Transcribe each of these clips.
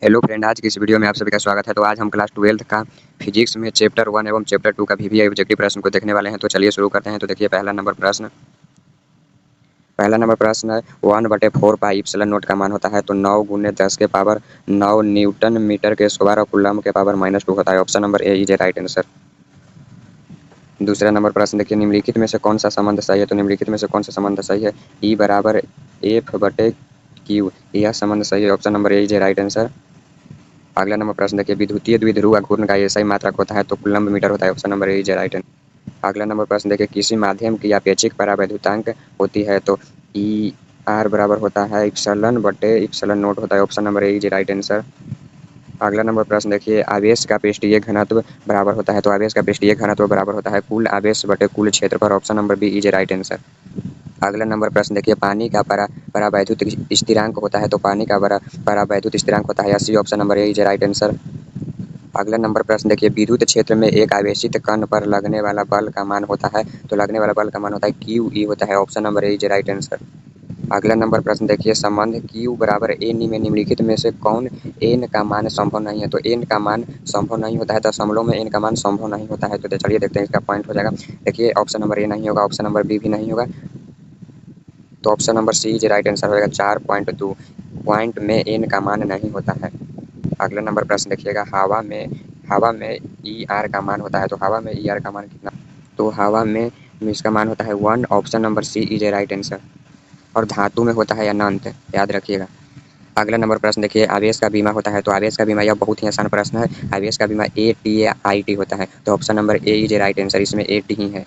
Hello friend, आज की इस वीडियो में आप सभी का स्वागत है। तो आज हम क्लास 12th का फिजिक्स में चैप्टर 1 एवं चैप्टर 2 का वीवीआई ऑब्जेक्टिव प्रश्न को देखने वाले हैं। तो चलिए शुरू करते हैं। तो देखिए पहला नंबर प्रश्न है 1/4 पाई इप्सिलॉन नॉट का मान होता है तो 9 गुने 10 के पावर 9 न्यूटन मीटर के स्क्वायर और कूलम के पावर -2 होता है। Option number A is a right answer. दूसरा नंबर प्रश्न देखिए, निम्नलिखित में से कौन सा संबंध सही है? तो निम्नलिखित में से कौन सा संबंध सही है? ई बराबर F/Q, यह संबंध सही है। Option number A is a right answer. अगला नंबर प्रश्न देखिए, विद्युतीय द्विध्रुव घूर्णन का एसआई मात्रक होता है तो कूलम्ब मीटर होता है। Option number A is right answer. अगला नंबर प्रश्न देखिए, किसी माध्यम की अपेक्षिक परावैद्युतांक होती है तो ई आर बराबर होता है इप्सिलॉन बटे इप्सिलॉन नोट होता है। Option number A is right answer. अगला नंबर प्रश्न देखिए, आवेश का पृष्ठीय घनत्व बराबर होता है तो आवेश का पृष्ठीय घनत्व बराबर होता है कुल आवेश बटे कुल क्षेत्रफल। Option number B is right answer. अगला नंबर प्रश्न देखिए, पानी का परावैद्युत स्थिरांक होता है तो पानी का परावैद्युत स्थिरांक होता है 80। Option number A is right answer. अगला नंबर प्रश्न देखिए, विद्युत क्षेत्र में एक आवेशित कण पर लगने वाला बल का मान होता है तो लगने वाला बल का मान होता है क्यू ई होता है। Option number A is right answer. अगला नंबर प्रश्न देखिए, संबंध क्यू बराबर एन में निम्नलिखित में से कौन एन का मान संभव नहीं है? तो एन का मान संभव नहीं होता है, दशमलव में एन का मान संभव नहीं होता है। तो चलिए देखते हैं इसका पॉइंट हो जाएगा। देखिए ऑप्शन नंबर ए नहीं होगा, ऑप्शन नंबर बी भी नहीं होगा, तो option number C is right answer होगा। 4.2 पॉइंट में एन का मान नहीं होता है। अगला नंबर प्रश्न देखिएगा, हवा में ई आर का मान होता है तो हवा में ई आर का मान कितना? तो हवा में इसका मान होता है 1। Option number C is a right answer. और धातु में होता है अनंत, याद रखिएगा। अगला नंबर प्रश्न देखिए, आवेश का बीमा होता है तो आवेश का बीमा, यह बहुत ही आसान प्रश्न है। आवेश का बीमा ATIT होता है तो option number A is a right answer, इसमें AT ही है।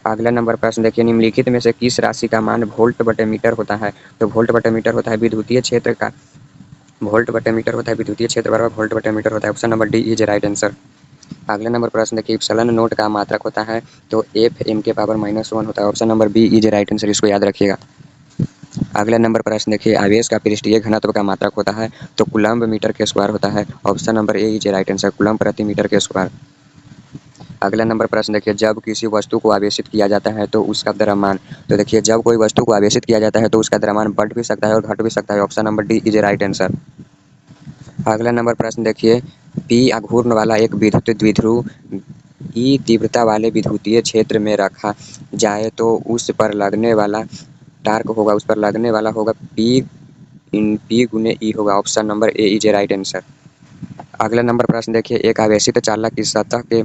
अगला नंबर प्रश्न देखिए, निम्नलिखित में से किस राशि का मान वोल्ट बटे मीटर होता है? तो वोल्ट बटे मीटर होता है विद्युतीय क्षेत्र का, वोल्ट बटे मीटर होता है विद्युतीय क्षेत्र बराबर वोल्ट बटे मीटर होता है। Option number D is right answer. अगला नंबर प्रश्न देखिए, इप्सिलॉन नोट का मात्रक होता है तो FM के पावर -1 होता है। Option number B is right answer, इसको याद रखिएगा। अगला नंबर प्रश्न देखिए, आवेश का पृष्ठीय घनत्व का मात्रक होता है तो कूलम्ब मीटर के स्क्वायर होता है। Option number A is right answer, coulomb प्रति मीटर के स्क्वायर। अगला नंबर प्रश्न देखिए, जब किसी वस्तु को आवेशित किया जाता है तो उसका द्रव्यमान, तो देखिए जब कोई वस्तु को आवेशित किया जाता है तो उसका द्रव्यमान बढ़ भी सकता है और घट भी सकता है। Option number D is right answer. अगला नंबर प्रश्न देखिए, पी आघूर्ण वाला एक विद्युत द्विध्रुव ई तीव्रता वाले विद्युतीय क्षेत्र में रखा जाए तो उस पर लगने वाला टार्क होगा, उस पर लगने वाला होगा पी गुने ई होगा। Option number A is a right answer. अगला नंबर प्रश्न देखिए, एक आवेशित चालक की सतह के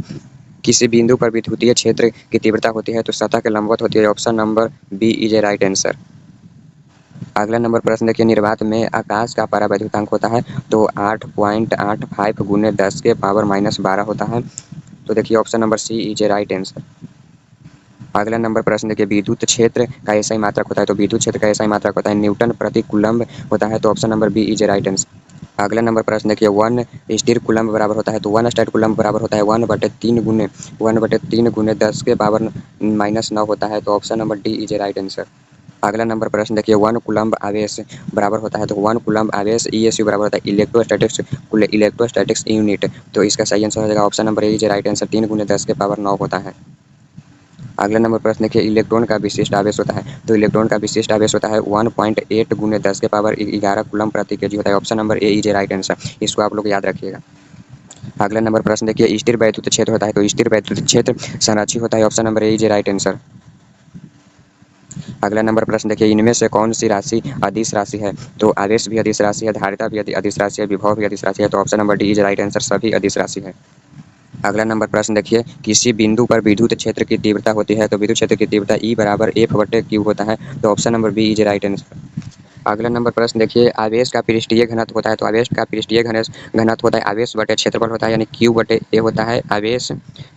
किसी बिंदु पर विद्युतीय क्षेत्र की तीव्रता होती है तो सतह के लंबवत होती है। Option number B is a right answer. अगला नंबर प्रश्न देखिए, निर्वात में आकाश का परावैद्युतांक होता है तो 8.85 गुने 10 के पावर -12 होता है। तो देखिए option number C is a right answer. अगला नंबर प्रश्न देखिए, विद्युत क्षेत्र का एसआई मात्रक होता है तो विद्युत क्षेत्र का एसआई मात्रक होता है न्यूटन प्रति कूलम्ब होता है। तो option number B is a right answer. अगला नंबर प्रश्न देखिए, 1 स्थिर कूलम्ब बराबर होता है तो 1 स्थिर कूलम्ब बराबर होता है 1/3 गुने 10 के पावर -9 होता है। तो option number D is a right answer. अगला नंबर प्रश्न देखिए, 1 कूलम्ब आवेश बराबर होता है तो 1 कूलम्ब आवेश ESU बराबर होता है इलेक्ट्रोस्टैटिक्स यूनिट। तो इसका सही आंसर हो जाएगा option number A is a right answer, 3 गुने 10 के पावर 9 होता है। अगला नंबर प्रश्न देखिए, इलेक्ट्रॉन का विशिष्ट आवेश होता है तो इलेक्ट्रॉन का विशिष्ट आवेश होता है 1.8 गुने 10 के पावर 11 कूलम्ब प्रति केजी होता है। Option number A is a right answer, इसको आप लोग याद रखिएगा। अगला नंबर प्रश्न देखिए, स्थिर वैद्युत क्षेत्र होता है तो स्थिर वैद्युत क्षेत्र संरक्षी होता है। Option number A is a right answer. अगला नंबर प्रश्न देखिए, इनमें से कौन सी राशि अदिश राशि है? तो आवेश भी अदिश राशि है, धारिता भी अदिश राशि है, विभव भी अदिश राशि है। तो option number D is right answer, सभी अदिश राशि है। अगला नंबर प्रश्न देखिए, किसी बिंदु पर विद्युत क्षेत्र की तीव्रता होती है तो विद्युत क्षेत्र की तीव्रता ई बराबर F/Q होता है। तो option number B is right answer. अगला नंबर प्रश्न देखिए, आवेश का पृष्ठीय घनत्व होता है तो आवेश का पृष्ठीय घनत्व होता है आवेश बटे क्षेत्रफल होता है, यानी Q/A होता है, आवेश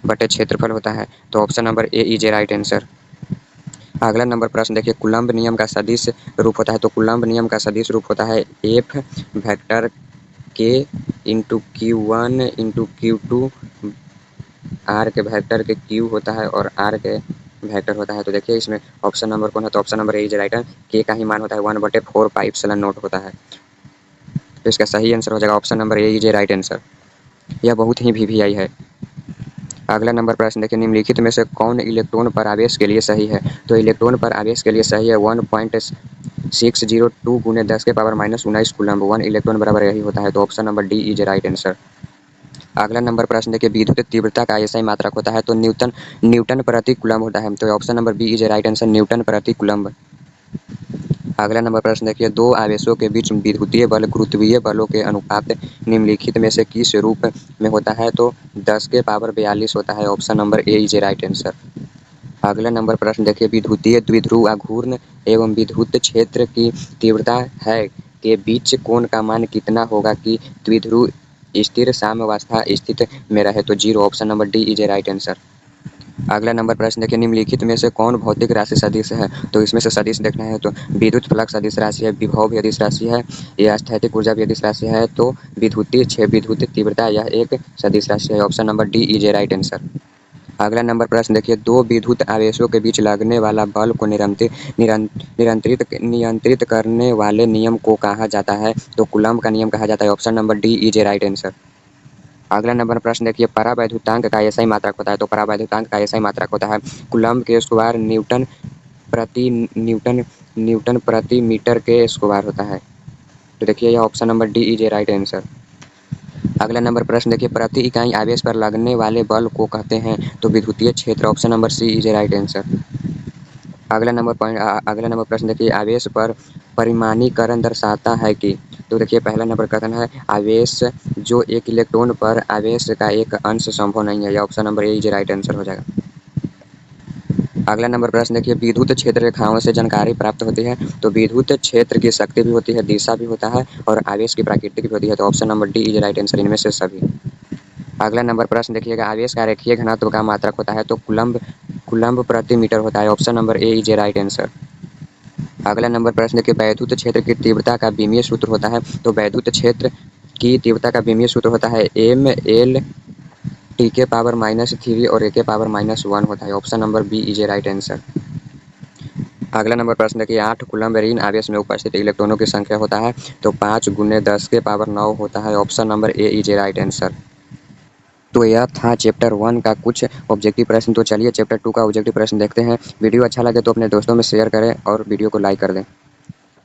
बटे क्षेत्रफल होता है। तो option number A is a right answer. अगला नंबर प्रश्न देखिए, कूलम्ब नियम का सदिश रूप होता है तो कूलम्ब नियम का सदिश रूप होता है F वेक्टर के into Q1 into Q2 R के वेक्टर के क्यू होता है और आर के वेक्टर होता है। तो देखिए इसमें ऑप्शन नंबर कौन है? तो option number A is right है, के का ही मान होता है 1/4 पाई एप्सिलॉन नॉट होता है। तो इसका सही आंसर हो जाएगा option number A is right answer. यह बहुत ही वीवीआई है। अगला नंबर प्रश्न देखिए, निम्नलिखित में से कौन इलेक्ट्रॉन पर आवेश के लिए सही है? तो इलेक्ट्रॉन पर आवेश के लिए सही है 602 गुने 10 के पावर माइनस 19 कूलम्ब 1 इलेक्ट्रॉन बराबर यही होता है। तो option number D is right answer. अगला नंबर प्रश्न देखिए, विद्युत तीव्रता का एसआई मात्रक होता है तो न्यूटन न्यूटन प्रति कूलम्ब होता है। तो option number B is right answer, newton प्रति कूलम्ब। अगला नंबर प्रश्न देखिए, दो आवेशों के बीच विद्युतीय बल गुरुत्वीय बलों के अनुपात निम्नलिखित में से किस रूप में होता है? तो 10 के पावर 42 होता है। Option number A is right answer. अगला नंबर प्रश्न देखिए, विद्युतीय द्विध्रुव आघूर्ण एवं विद्युत क्षेत्र की तीव्रता है के बीच कोण का मान कितना होगा कि द्विध्रुव स्थिर साम्यावस्था स्थिति में रहे? तो 0। Option number D is right answer. अगला नंबर प्रश्न देखिए, निम्नलिखित में से कौन भौतिक राशि सदिश है? तो इसमें से सदिश देखना है तो विद्युत फ्लक्स सदिश राशि है, विभव भी सदिश राशि है, या स्थैतिक ऊर्जा भी सदिश राशि है, तो विद्युत तीव्रता यह एक सदिश राशि है। Option number D is right answer. अगला नंबर प्रश्न देखिए, दो विद्युत आवेशों के बीच लगने वाला बल को नियंत्रित करने वाले नियम को कहा जाता है? तो कूलम्ब का नियम कहा जाता है। Option number D is right answer. अगला नंबर प्रश्न देखिए, परावैद्युतांक का एसआई मात्रक होता है। तो परावैद्युतांक का एसआई मात्रक होता है कूलम्ब के स्क्वायर प्रति न्यूटन न्यूटन प्रति मीटर के स्क्वायर होता है। तो देखिए यह option number D is right answer. अगला नंबर प्रश्न देखिए, प्रति इकाई आवेश पर लगने वाले बल को कहते हैं? तो विद्युतीय क्षेत्र। Option number C is right answer. अगला नंबर प्रश्न देखिए, आवेश पर परिमाणीकरण दर्शाता है कि? तो देखिए पहला नंबर कथन है आवेश जो एक इलेक्ट्रॉन पर आवेश का एक अंश संभव नहीं है। या option number A is right answer हो जाएगा। अगला नंबर प्रश्न देखिए, विद्युत क्षेत्र रेखाओं से जानकारी प्राप्त होती है। तो विद्युत क्षेत्र की शक्ति भी होती है, दिशा भी होता है और आवेश की प्राकृतिक भी होती है। तो option number D is right answer, इनमें से सभी। अगला नंबर प्रश्न देखिएगा, आवेश का रेखीय घनत्व का मात्रक होता है? तो कूलम्ब कूलम्ब प्रति मीटर होता है। Option number A is right answer. अगला नंबर प्रश्न देखिए, वैद्युत क्षेत्र की तीव्रता का विमीय सूत्र होता है? तो वैद्युत क्षेत्र की तीव्रता का विमीय सूत्र होता है एम एल टी के पावर -3 और ए के पावर -1 होता है। Option number B is right answer. अगला नंबर प्रश्न देखिए, 8 कूलम्ब ऋण आवेश में उपस्थित इलेक्ट्रॉनों की संख्या होता है? तो 5 गुने 10 के पावर 9 होता है। Option number A is right answer. तो यह था चैप्टर 1 का कुछ ऑब्जेक्टिव प्रश्न। तो चलिए चैप्टर 2 का ऑब्जेक्टिव प्रश्न देखते हैं। वीडियो अच्छा लगे तो अपने दोस्तों में शेयर करें और वीडियो को लाइक कर दें।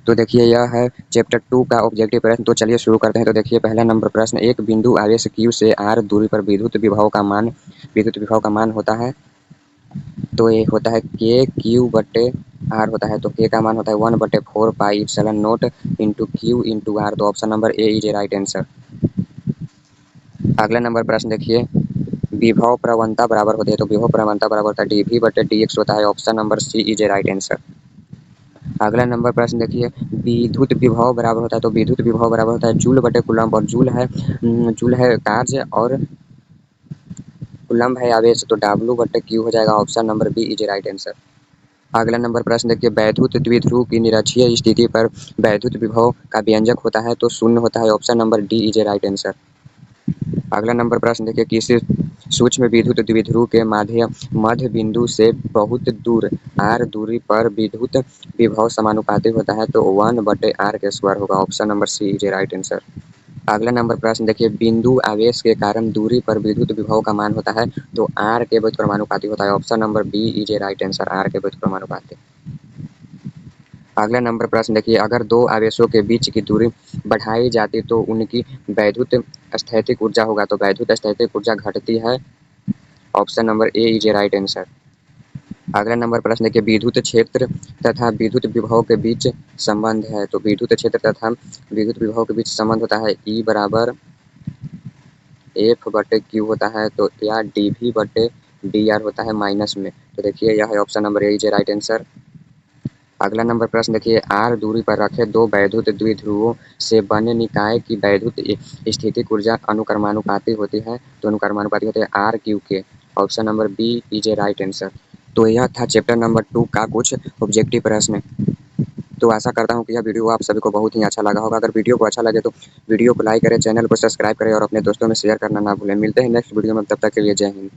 तो देखिए यह है चैप्टर 2 का ऑब्जेक्टिव प्रश्न। तो चलिए शुरू करते हैं। तो देखिए पहला नंबर प्रश्न, एक बिंदु आवेश q से r दूरी पर विद्युत विभव का मान होता है? तो ये होता है k q बटे r होता है। तो k का मान होता है 1/4 pi epsilon not into q into r। तो option number A is right answer. अगला नंबर प्रश्न देखिए, विभव प्रवणता बराबर होती है। तो विभव प्रवणता बराबर होता है dv बटे dx होता है। Option number C is right answer. अगला नंबर प्रश्न देखिए, विद्युत विभव बराबर होता है। तो विद्युत विभव बराबर होता है जूल बटे कूलम्ब, और जूल है कार्य और कूलम्ब है आवेश। तो W बटे Q हो जाएगा। Option number B is right answer. अगला नंबर प्रश्न देखिए, वैद्युत द्विध्रुव की निरक्षीय स्थिति पर वैद्युत विभव का व्यंजक होता है? तो शून्य होता है। Option number D is right answer. अगला नंबर प्रश्न देखिए, किसी सूक्ष्म विद्युत द्विध्रुव के मध्य बिंदु से बहुत दूर r दूरी पर विद्युत विभव समानुपाती होता है? तो 1/r के स्क्वायर होगा। Option number C is right answer. अगला नंबर प्रश्न देखिए, बिंदु आवेश के कारण दूरी पर विद्युत विभव का मान होता है? तो r के व्युत्क्रमानुपाती होता है। Option number B is right answer, r के व्युत्क्रमानुपाती। अगला नंबर प्रश्न देखिए, अगर दो आवेशों के बीच की दूरी बढ़ाई जाती तो उनकी वैद्युत स्थैतिक ऊर्जा होगा? तो वैद्युत स्थैतिक ऊर्जा घटती है। Option number A is right answer. अगला नंबर प्रश्न देखिए, विद्युत क्षेत्र तथा विद्युत विभव के बीच संबंध है। तो विद्युत क्षेत्र तथा विद्युत विभव के बीच संबंध होता है E बराबर एफ बटे क्यू होता है। तो या dv बटे dr होता है माइनस में। तो देखिए यह है option number A is right answer. अगला नंबर प्रश्न देखिए, r दूरी पर रखे दो वैद्युत द्विध्रुवों से बने निकाय की वैद्युत स्थितिक ऊर्जा अनुक्रमानुपाती होती है? तो अनुक्रमानुपाती होती है r q के। Option number B is a right answer. तो यह था चैप्टर नंबर 2 का कुछ ऑब्जेक्टिव प्रश्न। तो आशा करता हूँ कि यह वीडियो आप सभी को बहुत ही अच्छा लगा होगा। अगर वीडियो को अच्छा लगे तो वीडियो को लाइक करें, चैनल को सब्सक्राइब करें और अपने दोस्तों में शेयर करना ना भूलें। मिलते हैं नेक्स्ट वीडियो में, तब तक के लिए जय हिंद।